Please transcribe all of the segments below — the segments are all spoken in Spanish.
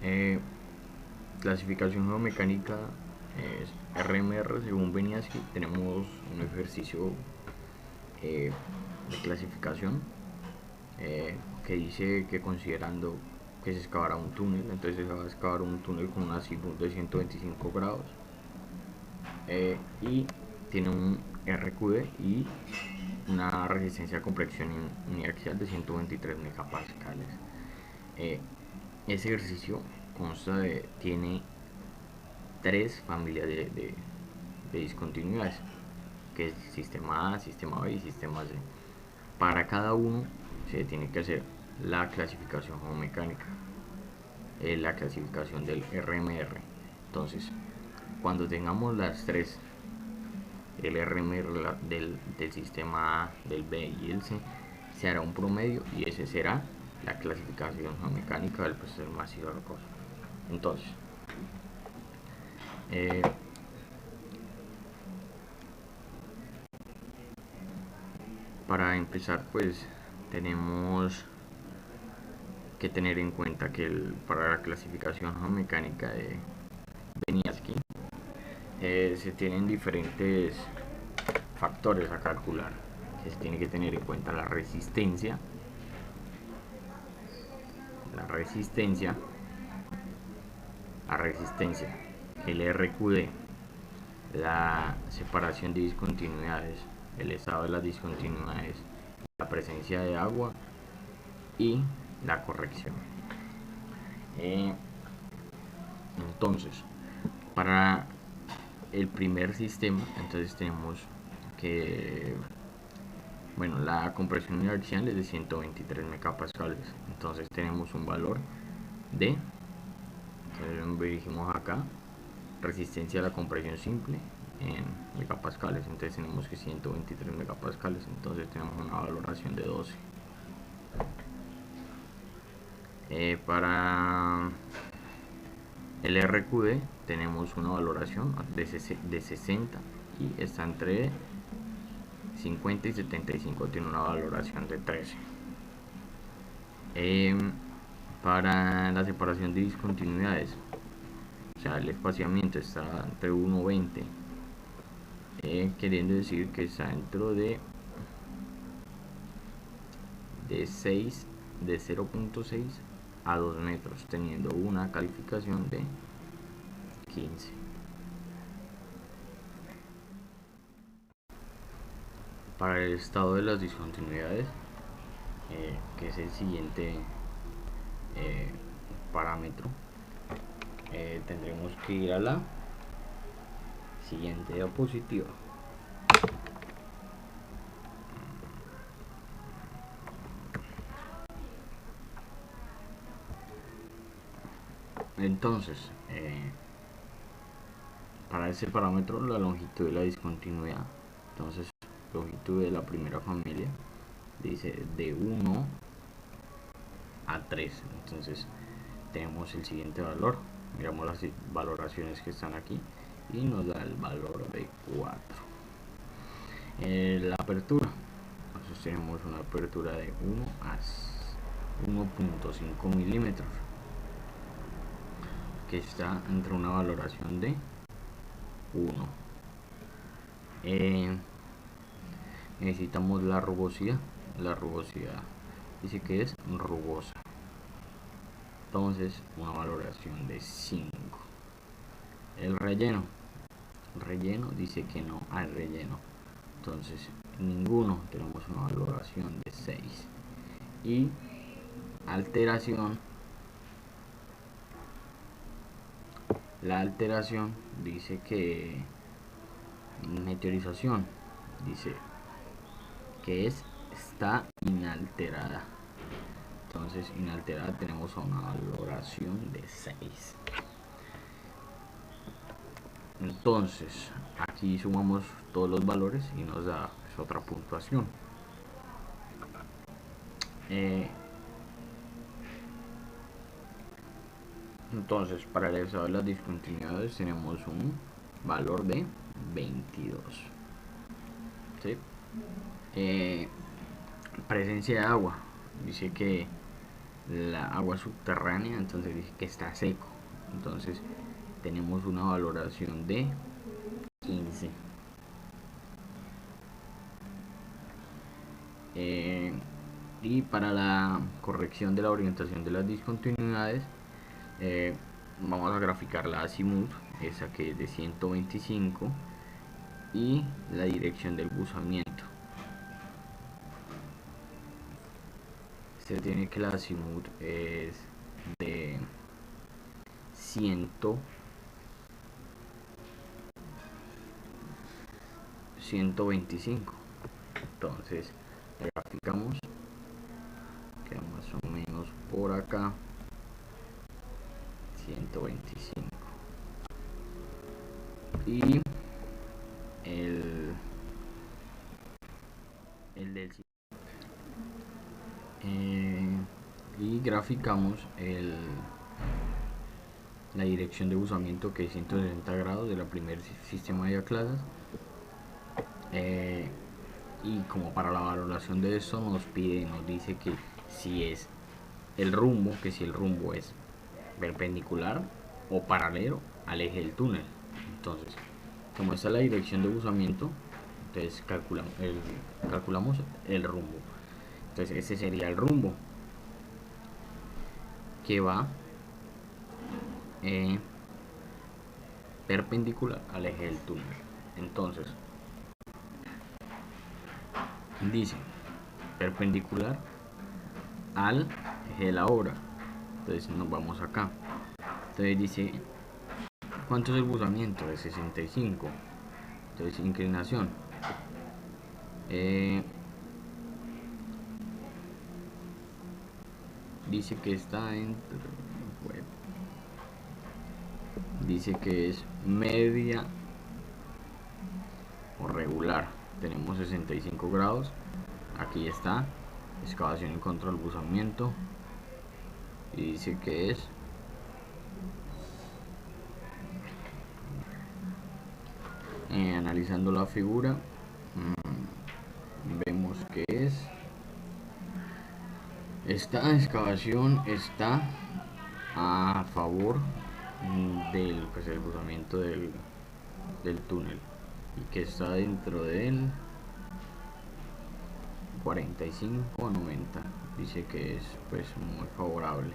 Eh, Clasificación geomecánica es RMR según Beniaski. Tenemos un ejercicio de clasificación que dice que considerando que se excavará un túnel, entonces se va a excavar un túnel con una azimut de 125 grados y tiene un RQD y una resistencia a compresión uniaxial de 123 megapascales. Ese ejercicio tiene tres familias de discontinuidades, que es sistema A, sistema B y sistema C. Para cada uno se tiene que hacer la clasificación geomecánica, la clasificación del RMR. Entonces, cuando tengamos las tres, el RMR del sistema A, del B y el C, se hará un promedio y ese será la clasificación geomecánica del proceso masivo rocoso. Entonces, eh, para empezar, pues tenemos que tener en cuenta que para la clasificación geomecánica de Beniaski se tienen diferentes factores a calcular, que se tiene que tener en cuenta la resistencia, la resistencia, la resistencia, el RQD, la separación de discontinuidades, el estado de las discontinuidades, la presencia de agua y la corrección. Entonces, para el primer sistema, entonces tenemos que, bueno, la compresión inercial es de 123 megapascales. Entonces tenemos un valor de, entonces dirigimos acá, resistencia a la compresión simple en megapascales. Entonces tenemos que 123 megapascales. Entonces tenemos una valoración de 12. Para el RQD tenemos una valoración de 60 y está entre 50 y 75, tiene una valoración de 13. Para la separación de discontinuidades, o sea, el espaciamiento está entre 1,20, queriendo decir que está dentro de 6, de 0,6 a 2 metros, teniendo una calificación de 15. Para el estado de las discontinuidades, que es el siguiente parámetro, tendremos que ir a la siguiente diapositiva. Entonces, para ese parámetro, la longitud de la discontinuidad, entonces longitud de la primera familia dice de 1 a 3. Entonces tenemos el siguiente valor, miramos las valoraciones que están aquí y nos da el valor de 4. La apertura, entonces tenemos una apertura de 1 a 1,5 milímetros, que está entre una valoración de 1. Necesitamos la rugosidad. La rugosidad dice que es rugosa, entonces una valoración de 5. El relleno dice que no hay relleno, entonces ninguno, tenemos una valoración de 6. Y alteración, la alteración dice que meteorización dice que está inalterada, entonces inalterada tenemos una valoración de 6. Entonces aquí sumamos todos los valores y nos da otra puntuación. Entonces para el estado de las discontinuidades tenemos un valor de 22. ¿Sí? Presencia de agua dice que la agua subterránea, entonces dice que está seco. Entonces tenemos una valoración de 15. Y para la corrección de la orientación de las discontinuidades, vamos a graficar la azimut, esa que es de 125, y la dirección del buzamiento. Se tiene que la azimut es de 125. Entonces graficamos, queda más o menos por acá, 125. Y el del y graficamos la dirección de buzamiento, que es 160 grados de la primer sistema de clases. Y como para la valoración de eso nos dice que si es el rumbo, si el rumbo es perpendicular o paralelo al eje del túnel. Entonces, como está la dirección de buzamiento, entonces calculamos el rumbo. Entonces ese sería el rumbo que va perpendicular al eje del túnel. Entonces dice perpendicular al eje de la obra. Entonces nos vamos acá. Entonces dice, ¿cuánto es el buzamiento? De 65. Entonces inclinación, dice que está entre, dice que es media o regular. Tenemos 65 grados. Aquí está, excavación y control buzamiento, y dice que es analizando la figura, vemos que esta excavación está a favor del el buzamiento del túnel, y que está dentro del 45 a 90. Dice que es pues muy favorable.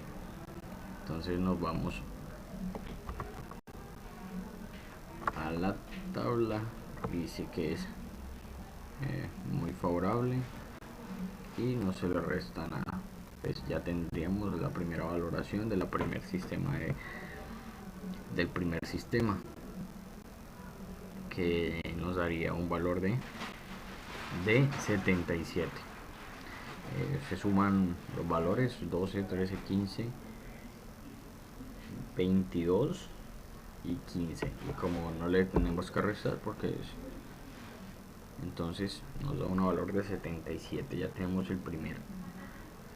Entonces nos vamos a la tabla. Dice que es muy favorable y no se le resta nada. Pues ya tendríamos la primera valoración del primer sistema que nos daría un valor de 77. Se suman los valores 12, 13, 15, 22 y 15, y como no le tenemos que restar porque es, entonces nos da un valor de 77. Ya tenemos el primer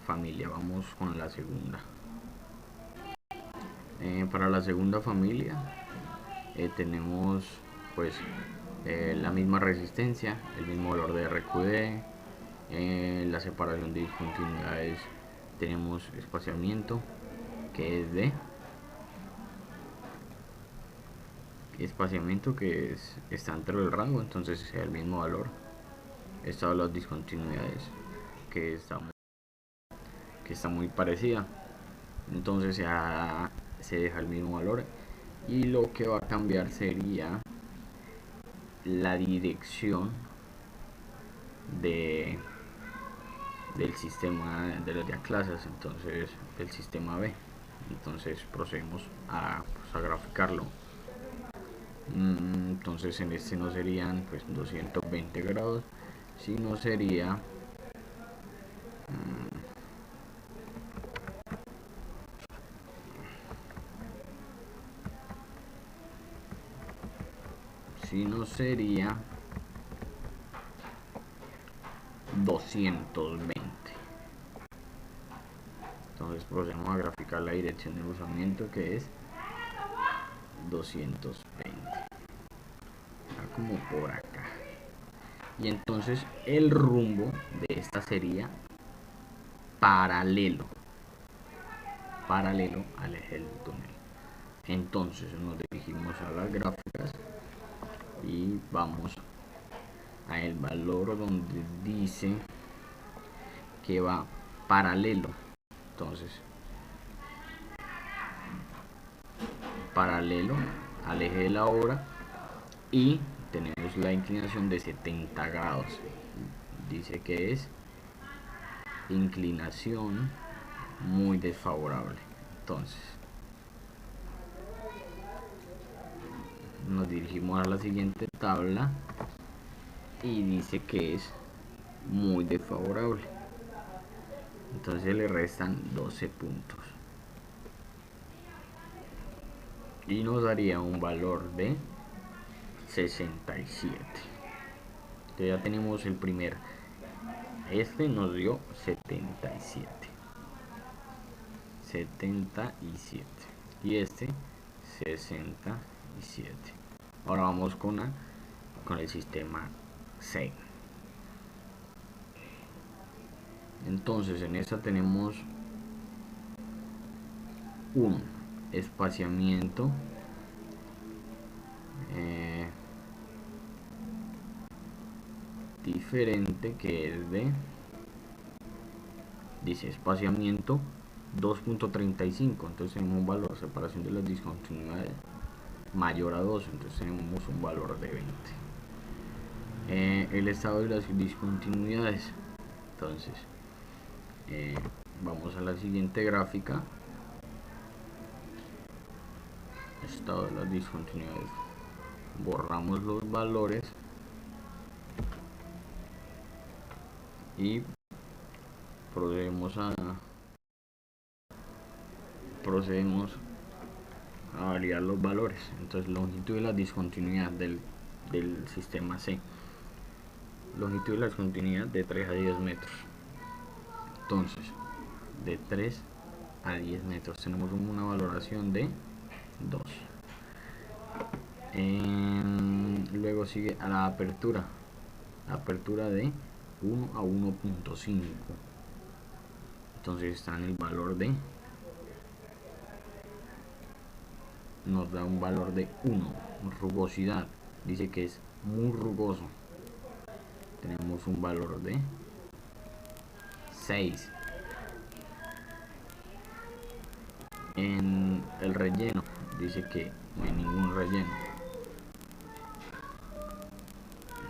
familia. Vamos con la segunda. Para la segunda familia tenemos pues la misma resistencia, el mismo valor de RQD, la separación de discontinuidades, tenemos espaciamiento que es de está dentro del rango, entonces sea el mismo valor. Estas las discontinuidades que está muy parecida, entonces se deja el mismo valor, y lo que va a cambiar sería la dirección del sistema de las clases, entonces del sistema B. Entonces procedemos a graficarlo. Entonces en este no serían pues 220 grados, sino sería sería 220. Entonces procedemos a graficar la dirección de buzamiento, que es 220, como por acá. Y entonces el rumbo de esta sería paralelo paralelo al eje del túnel. Entonces nos dirigimos a las gráficas y vamos a el valor donde dice que va paralelo. Entonces, paralelo al eje de la obra, y tenemos la inclinación de 70 grados. Dice que es inclinación muy desfavorable. Entonces nos dirigimos a la siguiente tabla y dice que es muy desfavorable. Entonces le restan 12 puntos y nos daría un valor de 67. Entonces ya tenemos el primer. Este nos dio 77 y este 67. Ahora vamos con el sistema C. Entonces en esta tenemos un espaciamiento diferente, que es dice espaciamiento 2.35. entonces tenemos un valor de separación de las discontinuidades mayor a 2, entonces tenemos un valor de 20. El estado de las discontinuidades, entonces vamos a la siguiente gráfica. Estado de las discontinuidades, borramos los valores y procedemos a validar los valores. Entonces longitud de la discontinuidad del sistema C, longitud de la discontinuidad de 3 a 10 metros. Entonces de 3 a 10 metros tenemos una valoración de 2. Luego sigue a la apertura de 1 a 1.5. entonces está en el valor de, nos da un valor de 1. Rugosidad, dice que es muy rugoso, tenemos un valor de 6. En el relleno dice que no hay ningún relleno,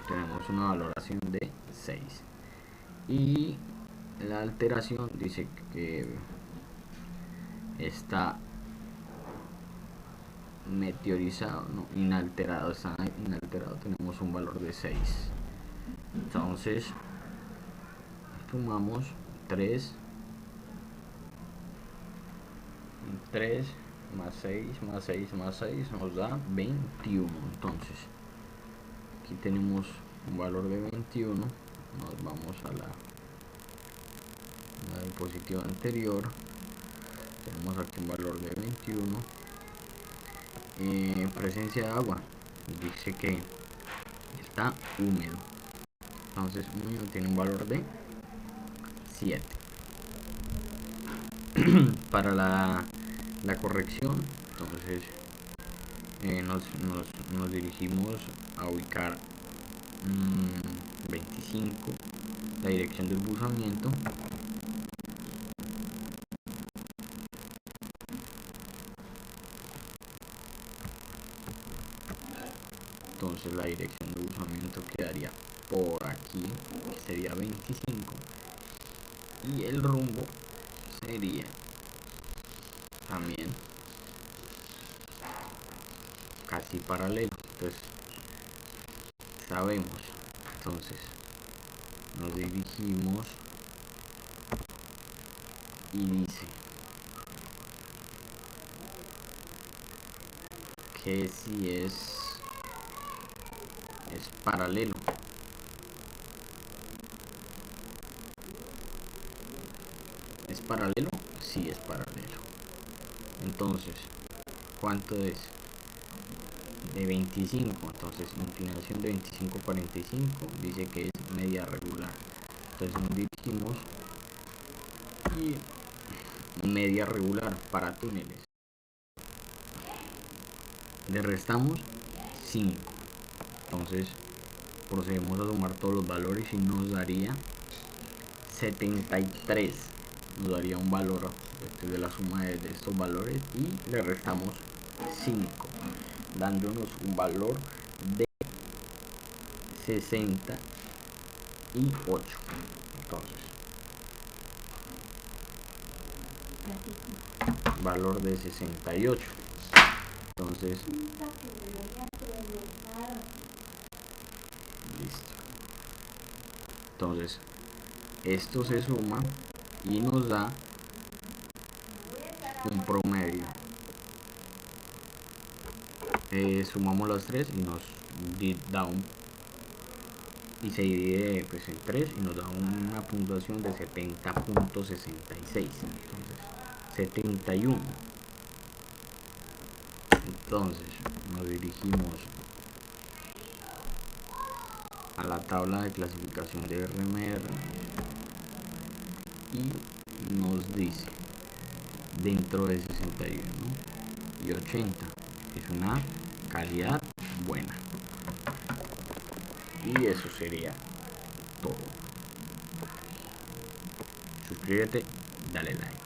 tenemos una valoración de 6. Y la alteración dice que está meteorizado, no, inalterado, está inalterado, tenemos un valor de 6. Entonces sumamos 3 más 6 más 6 más 6 nos da 21. Entonces aquí tenemos un valor de 21. Nos vamos a la diapositiva anterior, tenemos aquí un valor de 21. Presencia de agua, dice que está húmedo, entonces húmedo tiene un valor de 7. Para la corrección, entonces nos dirigimos a ubicar 25, la dirección del buzamiento. Entonces la dirección de buzamiento quedaría por aquí, que sería 25, y el rumbo sería también casi paralelo. Entonces sabemos, entonces nos dirigimos y dice que si es paralelo. ¿Es paralelo? Sí, es paralelo. Entonces, ¿cuánto es? De 25. Entonces, inclinación de 25 a 45 dice que es media regular. Entonces nos dirigimos y media regular para túneles. Le restamos 5. Entonces procedemos a sumar todos los valores y nos daría 73. Nos daría un valor de la suma de estos valores y le restamos 5, dándonos un valor de 68. Entonces, valor de 68. Entonces, listo. Entonces, esto se suma y nos da un promedio. Sumamos las 3 y nos da y se divide pues en 3 y nos da una puntuación de 70.66. Entonces 71. Entonces nos dirigimos a la tabla de clasificación de RMR y nos dice dentro de 61 y 80 es una calidad buena. Y eso sería todo. Suscríbete, dale like.